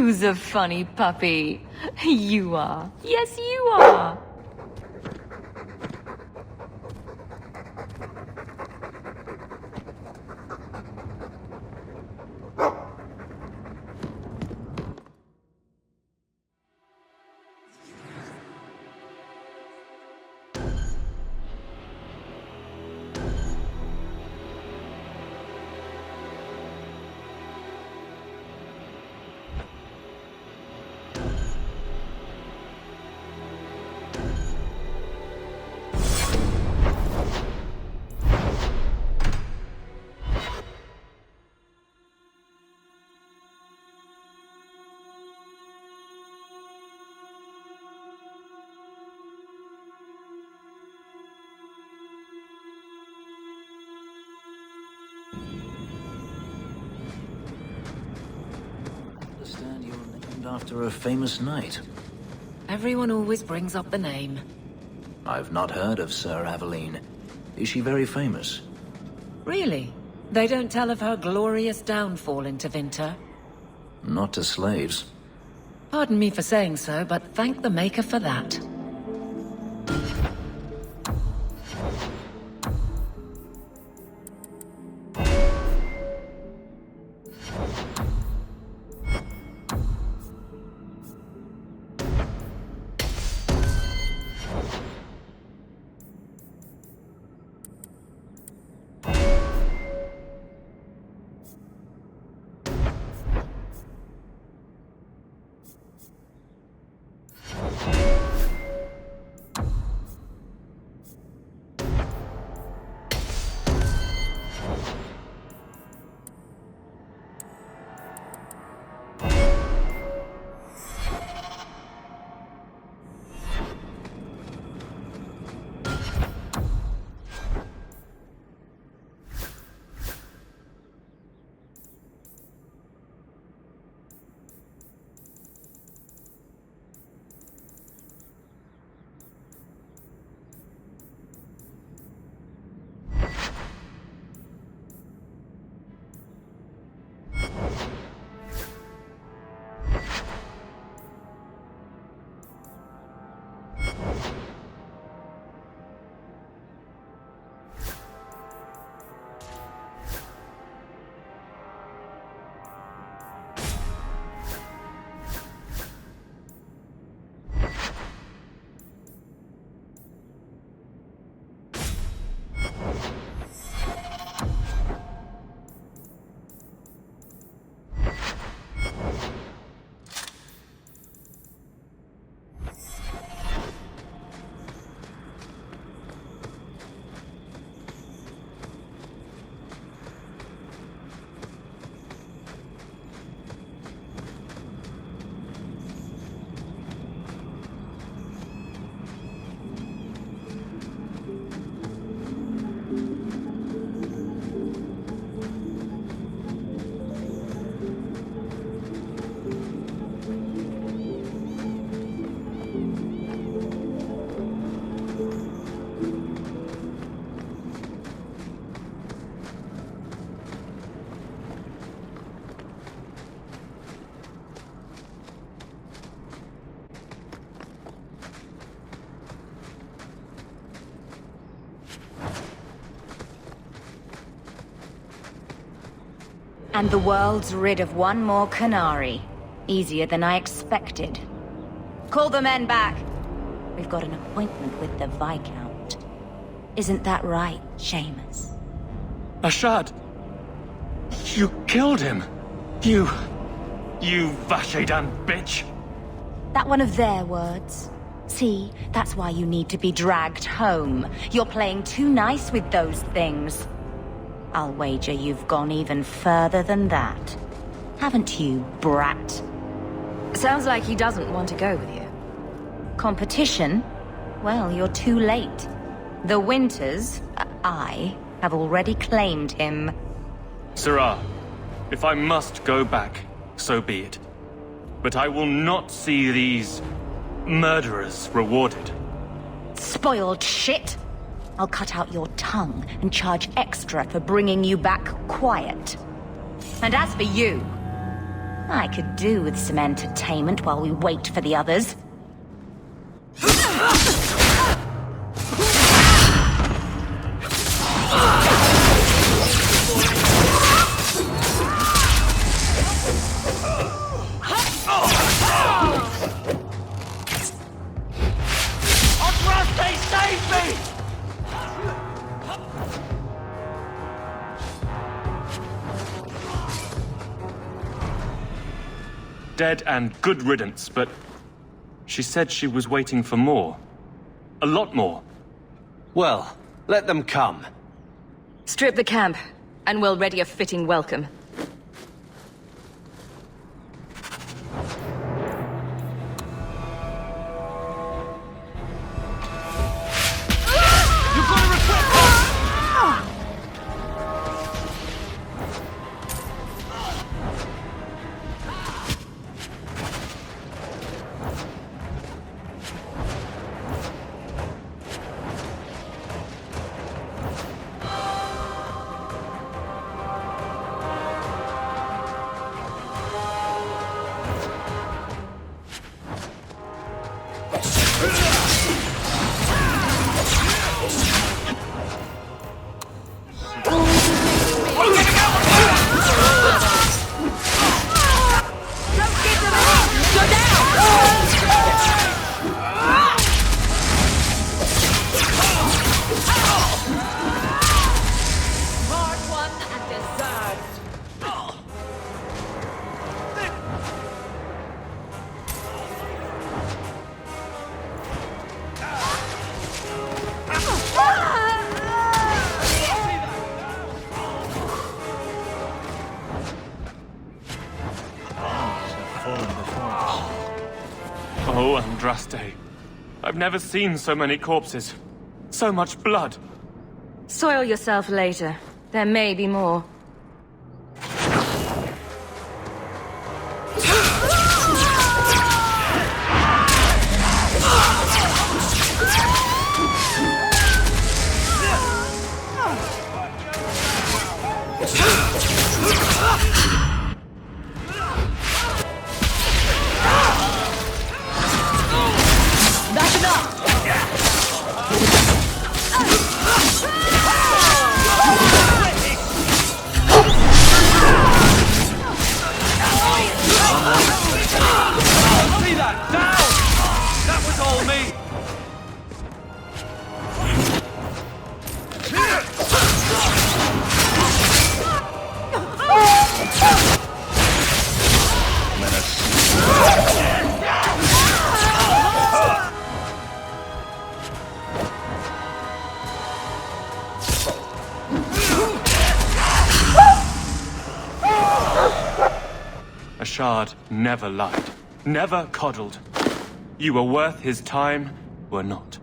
Who's a funny puppy? You are. Yes, you are. Understand you're named after a famous knight. Everyone always brings up the name. I've not heard of Sir Aveline. Is she very famous? Really? They don't tell of her glorious downfall into Winter? Not to slaves. Pardon me for saying so, but thank the Maker for that. And the world's rid of one more Canary. Easier than I expected. Call the men back. We've got an appointment with the Viscount. Isn't that right, Seamus? Ashad! You killed him! You Vashedan bitch! That one of their words. See, that's why you need to be dragged home. You're playing too nice with those things. I'll wager you've gone even further than that. Haven't you, brat? Sounds like he doesn't want to go with you. Competition? Well, you're too late. The Winters, I, have already claimed him. Sirrah, if I must go back, so be it. But I will not see these murderers rewarded. Spoiled shit! I'll cut out your tongue and charge extra for bringing you back quiet. And as for you, I could do with some entertainment while we wait for the others. Dead and good riddance, but she said she was waiting for more. A lot more. Well, let them come. Strip the camp, and we'll ready a fitting welcome. Oh, Andraste. I've never seen so many corpses. So much blood. Soil yourself later. There may be more. Ashard never lied, never coddled. You were worth his time, were not.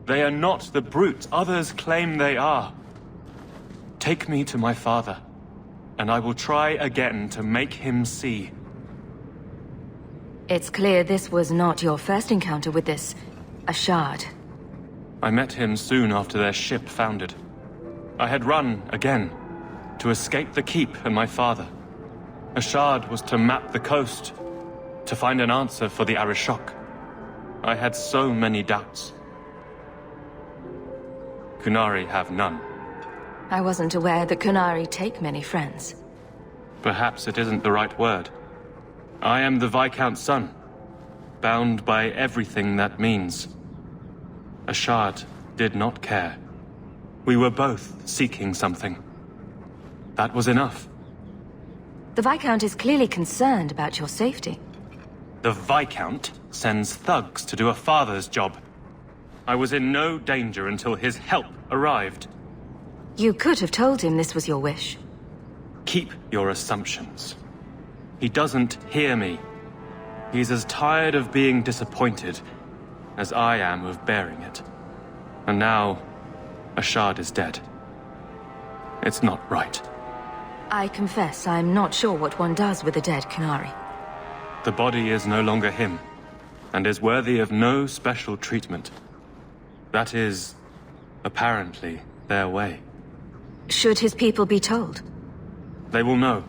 They are not the brutes others claim they are. Take me to my father, and I will try again to make him see. It's clear this was not your first encounter with this Ashard. I met him soon after their ship foundered. I had run again, to escape the keep and my father. Ashard was to map the coast, to find an answer for the Arishok. I had so many doubts. Kunari have none. I wasn't aware that Kunari take many friends. Perhaps it isn't the right word. I am the Viscount's son, bound by everything that means. Ashard did not care. We were both seeking something. That was enough. The Viscount is clearly concerned about your safety. The Viscount sends thugs to do a father's job. I was in no danger until his help arrived. You could have told him this was your wish. Keep your assumptions. He doesn't hear me. He's as tired of being disappointed as I am of bearing it. And now, Ashard is dead. It's not right. I confess I'm not sure what one does with a dead Kunari. The body is no longer him, and is worthy of no special treatment. That is, apparently, their way. Should his people be told? They will know,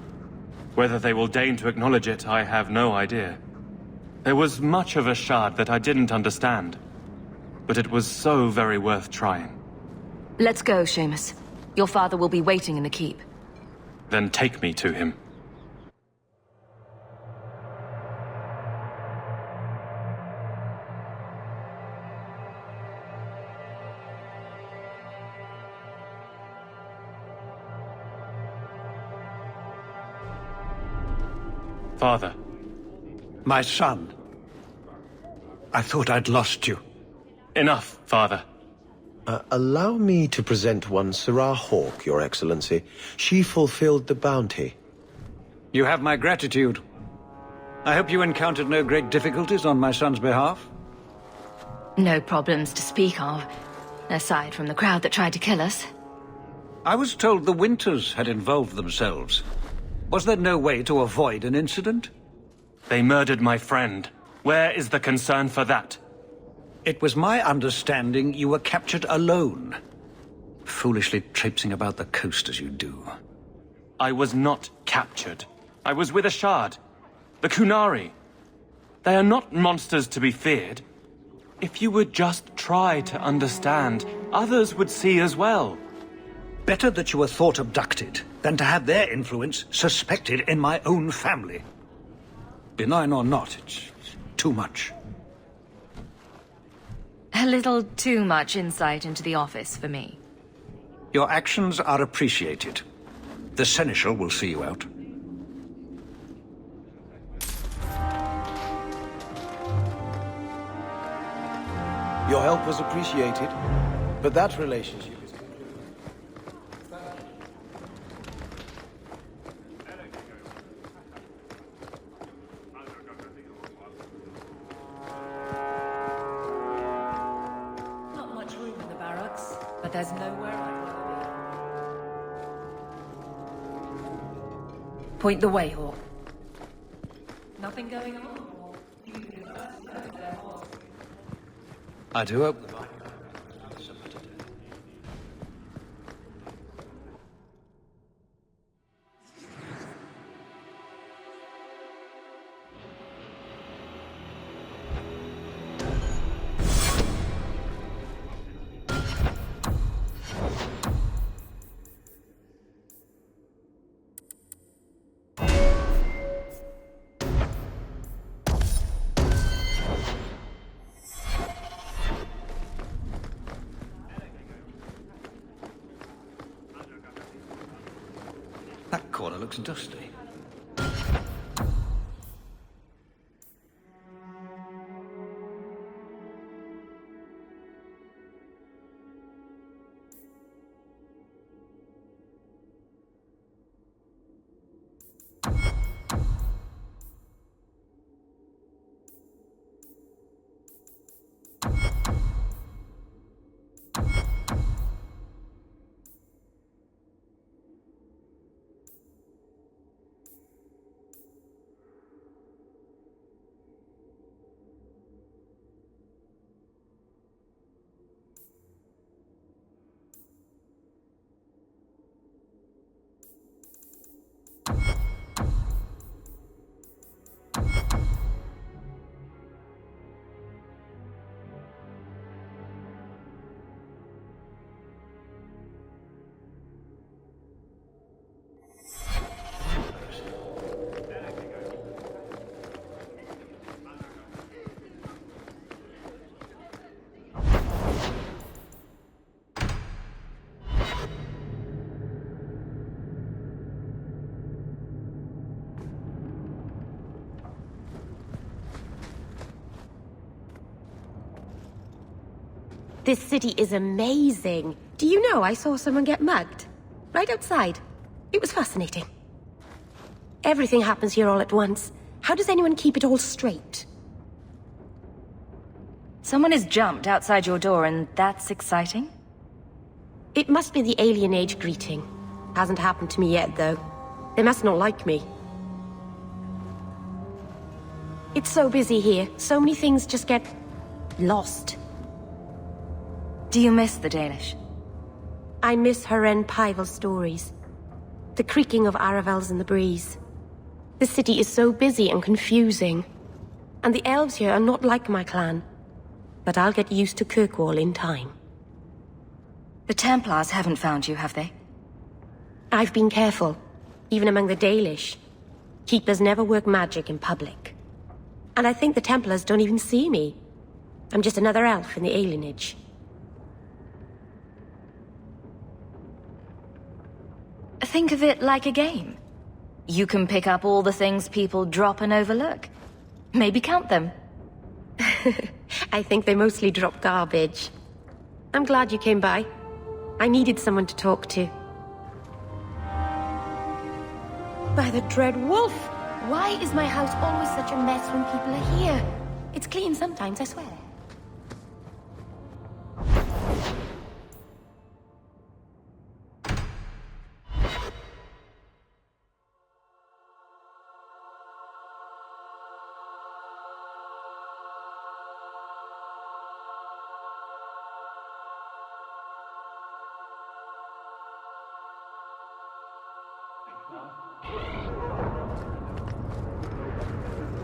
Whether they will deign to acknowledge it, I have no idea. There was much of a shard that I didn't understand, but it was so very worth trying. Let's go, Seamus. Your father will be waiting in the keep. Then take me to him. Father. My son. I thought I'd lost you. Enough, Father. Allow me to present one Sarah Hawke, Your Excellency. She fulfilled the bounty. You have my gratitude. I hope you encountered no great difficulties on my son's behalf. No problems to speak of, aside from the crowd that tried to kill us. I was told the Winters had involved themselves. Was there no way to avoid an incident? They murdered my friend. Where is the concern for that? It was my understanding you were captured alone. Foolishly traipsing about the coast as you do. I was not captured. I was with a shard. The Kunari. They are not monsters to be feared. If you would just try to understand, others would see as well. Better that you were thought abducted than to have their influence suspected in my own family. Benign or not, it's too much. A little too much insight into the office for me. Your actions are appreciated. The Seneschal will see you out. Your help was appreciated, but that relationship is concluded. Not much room in the barracks, but there's nowhere I'd rather be. Point the way, Hawk. Nothing going on? I do hope the That corner looks dusty. This city is amazing. Do you know I saw someone get mugged? Right outside. It was fascinating. Everything happens here all at once. How does anyone keep it all straight? Someone has jumped outside your door and that's exciting? It must be the alien age greeting. Hasn't happened to me yet, though. They must not like me. It's so busy here. So many things just get... lost. Do you miss the Danish? I miss Haren Pyvel stories. The creaking of Aravels in the breeze. The city is so busy and confusing. And the elves here are not like my clan. But I'll get used to Kirkwall in time. The Templars haven't found you, have they? I've been careful, even among the Dalish. Keepers never work magic in public. And I think the Templars don't even see me. I'm just another elf in the alienage. Think of it like a game. You can pick up all the things people drop and overlook. Maybe count them. I think they mostly drop garbage. I'm glad you came by. I needed someone to talk to. By the dread wolf! Why is my house always such a mess when people are here? It's clean sometimes, I swear.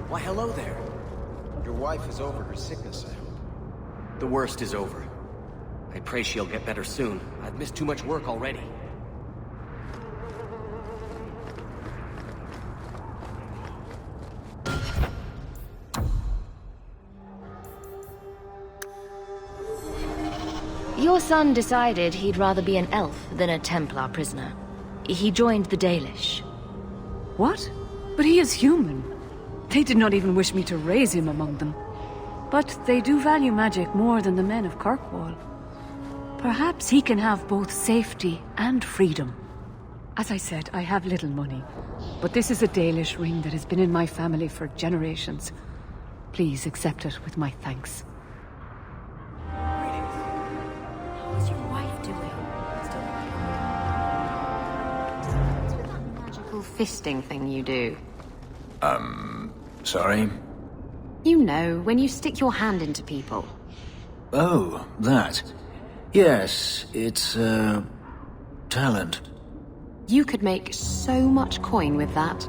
Why, hello there. Your wife is over her sickness, I hope. The worst is over. I pray she'll get better soon. I've missed too much work already. Your son decided he'd rather be an elf than a Templar prisoner. He joined the Dalish. What? But he is human. They did not even wish me to raise him among them. But they do value magic more than the men of Kirkwall. Perhaps he can have both safety and freedom. As I said, I have little money, but this is a Dalish ring that has been in my family for generations. Please accept it with my thanks. How is your wife doing? What's with that magical fisting thing you do? Sorry? You know, when you stick your hand into people. Oh, that. Yes, it's, talent. You could make so much coin with that.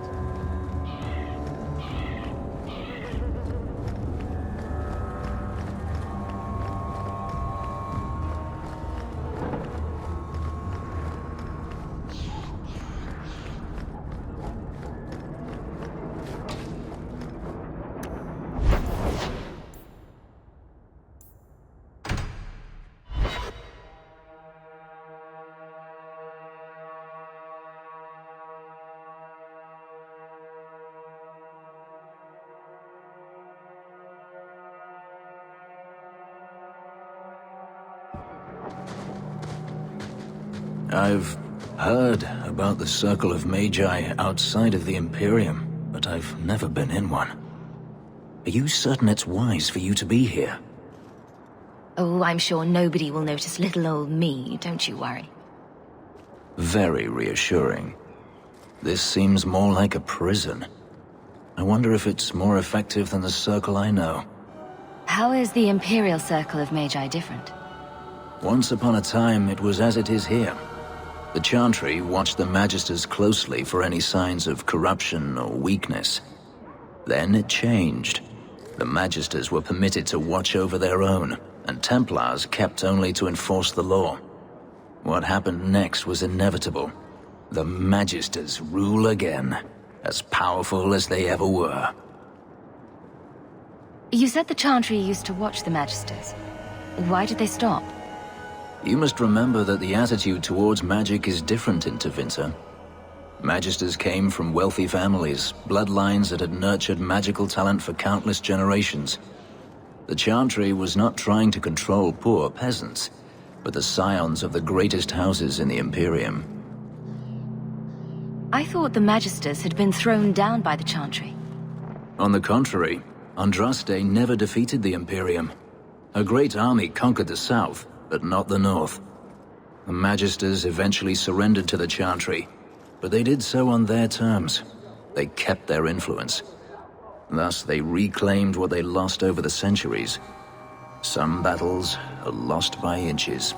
I've heard about the Circle of Magi outside of the Imperium, but I've never been in one. Are you certain it's wise for you to be here? Oh, I'm sure nobody will notice little old me, don't you worry. Very reassuring. This seems more like a prison. I wonder if it's more effective than the Circle I know. How is the Imperial Circle of Magi different? Once upon a time, it was as it is here. The Chantry watched the Magisters closely for any signs of corruption or weakness. Then it changed. The Magisters were permitted to watch over their own, and Templars kept only to enforce the law. What happened next was inevitable. The Magisters rule again, as powerful as they ever were. You said the Chantry used to watch the Magisters. Why did they stop? You must remember that the attitude towards magic is different in Tevinter. Magisters came from wealthy families, bloodlines that had nurtured magical talent for countless generations. The Chantry was not trying to control poor peasants, but the scions of the greatest houses in the Imperium. I thought the Magisters had been thrown down by the Chantry. On the contrary, Andraste never defeated the Imperium. A great army conquered the south, but not the north. The Magisters eventually surrendered to the Chantry, but they did so on their terms. They kept their influence. Thus, they reclaimed what they lost over the centuries. Some battles are lost by inches.